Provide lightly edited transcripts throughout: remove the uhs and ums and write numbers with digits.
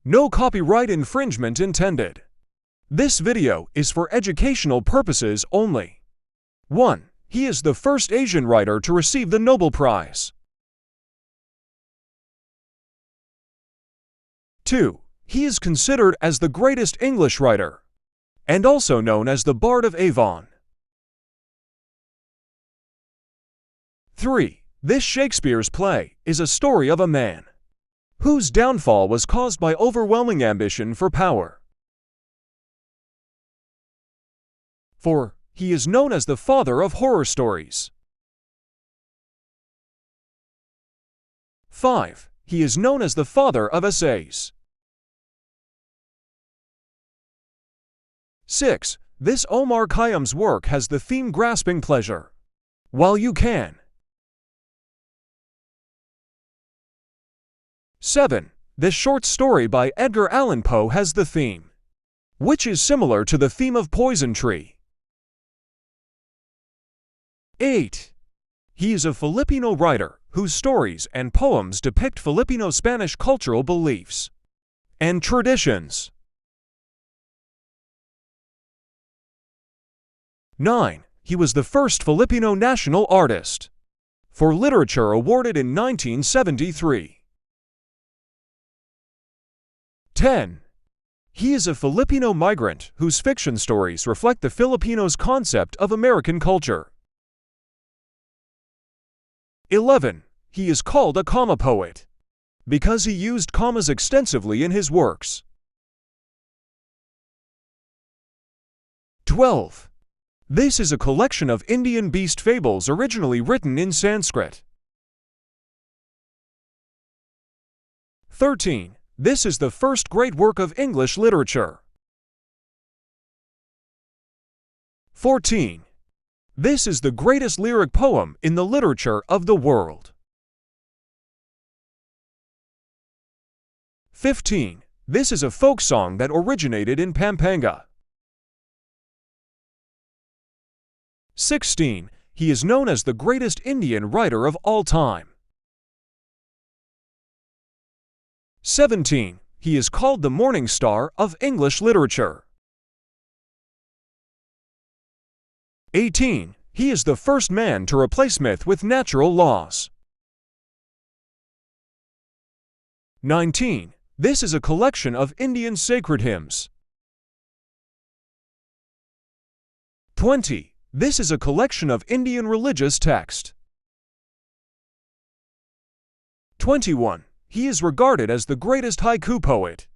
No copyright infringement intended. This video is for educational purposes only. 1. He is the first Asian writer to receive the Nobel Prize. 2. He is considered as the greatest English writer, and also known as the Bard of Avon. 3. This Shakespeare's play is a story of a man whose downfall was caused by overwhelming ambition for power. 4. He is known as the father of horror stories. 5. He is known as the father of essays. 6. This Omar Khayyam's work has the theme grasping pleasure while you can. 7. This short story by Edgar Allan Poe has the theme, which is similar to the theme of Poison Tree. 8. He is a Filipino writer whose stories and poems depict Filipino-Spanish cultural beliefs and traditions. 9. He was the first Filipino national artist for literature awarded in 1973. 10. He is a Filipino migrant whose fiction stories reflect the Filipinos' concept of American culture. 11. He is called a comma poet because he used commas extensively in his works. 12. This is a collection of Indian beast fables originally written in Sanskrit. 13. This is the first great work of English literature. 14. This is the greatest lyric poem in the literature of the world. 15. This is a folk song that originated in Pampanga. 16. He is known as the greatest Indian writer of all time. 17. He is called the Morning Star of English literature. 18. He is the first man to replace myth with natural laws. 19. This is a collection of Indian sacred hymns. 20. This is a collection of Indian religious text. 21. He is regarded as the greatest haiku poet.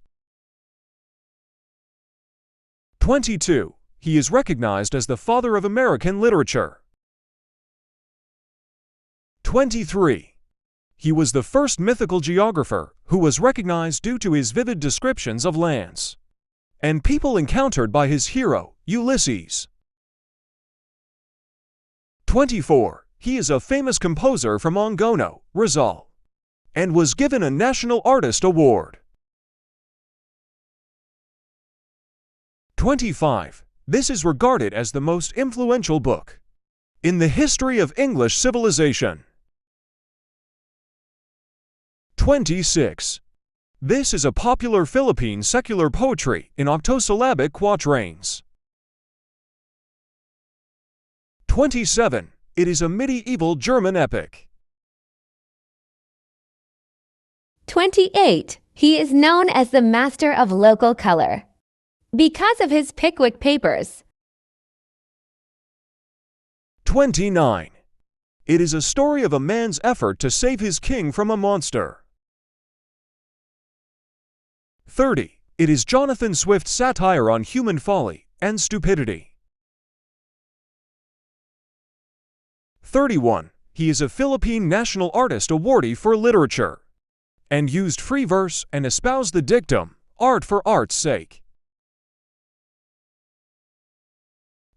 22. He is recognized as the father of American literature. 23. He was the first mythical geographer who was recognized due to his vivid descriptions of lands and people encountered by his hero, Ulysses. 24. He is a famous composer from Angono, Rizal, and was given a National Artist Award. 25. This is regarded as the most influential book in the history of English civilization. 26. This is a popular Philippine secular poetry in octosyllabic quatrains. 27. It is a medieval German epic. 28. He is known as the master of local color because of his Pickwick Papers. 29. It is a story of a man's effort to save his king from a monster. 30. It is Jonathan Swift's satire on human folly and stupidity. 31. He is a Philippine National Artist Awardee for literature and used free verse and espoused the dictum, art for art's sake.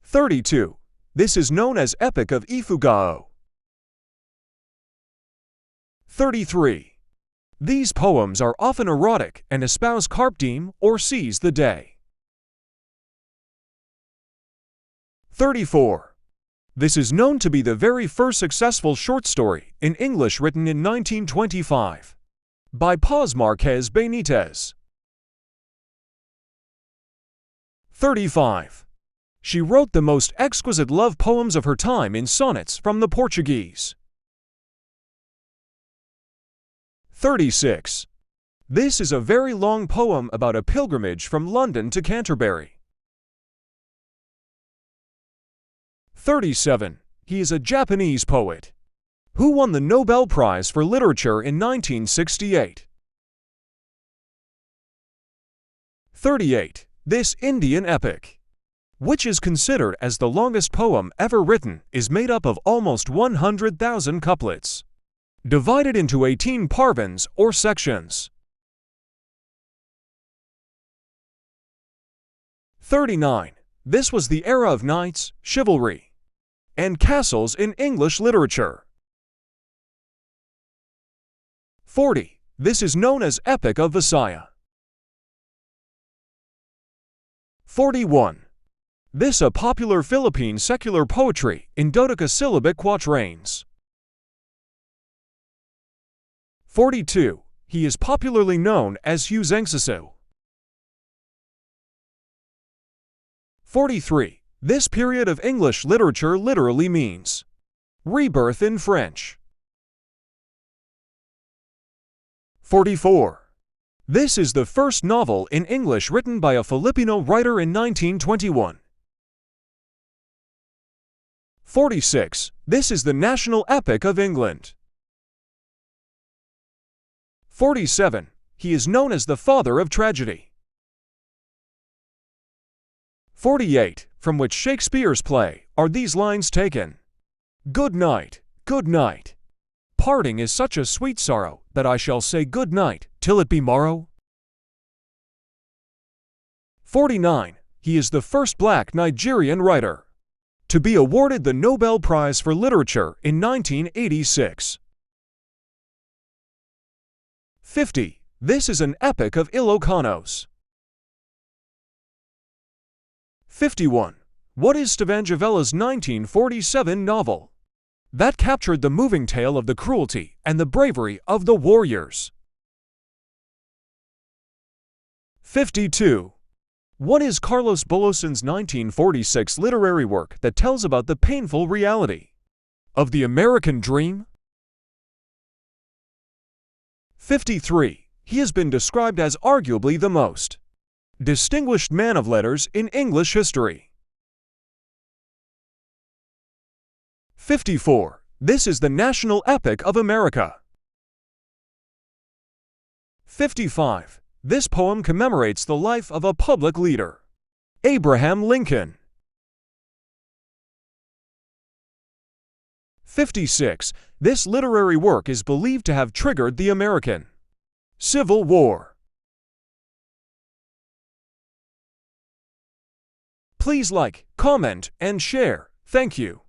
32. This is known as Epic of Ifugao. 33. These poems are often erotic and espouse carpe diem or seize the day. 34. This is known to be the very first successful short story in English written in 1925 by Paz Marquez Benitez. 35. She wrote the most exquisite love poems of her time in sonnets from the Portuguese. 36. This is a very long poem about a pilgrimage from London to Canterbury. 37. He is a Japanese poet who won the Nobel Prize for Literature in 1968. 38. This Indian epic, which is considered as the longest poem ever written, is made up of almost 100,000 couplets, divided into 18 parvans or sections. 39. This was the era of knights, chivalry, and castles in English literature. 40. This is known as Epic of Visaya. 41. This a popular Philippine secular poetry in dodecasyllabic quatrains. 42. He is popularly known as Hugh Zengsasu. 43. This period of English literature literally means rebirth in French. 44. This is the first novel in English written by a Filipino writer in 1921. 46. This is the national epic of England. 47. He is known as the father of tragedy. 48. From which Shakespeare's play are these lines taken? Good night, good night. Parting is such a sweet sorrow that I shall say good night till it be morrow. 49. He is the first black Nigerian writer to be awarded the Nobel Prize for Literature in 1986. 50. This is an epic of Ilocanos. 51. What is Stevangavela's 1947 novel that captured the moving tale of the cruelty and the bravery of the warriors? 52. What is Carlos Buloson's 1946 literary work that tells about the painful reality of the American dream? 53. He has been described as arguably the most distinguished man of letters in English history. 54. This is the national epic of America. 55. This poem commemorates the life of a public leader, Abraham Lincoln. 56. This literary work is believed to have triggered the American Civil War. Please like, comment, and share. Thank you.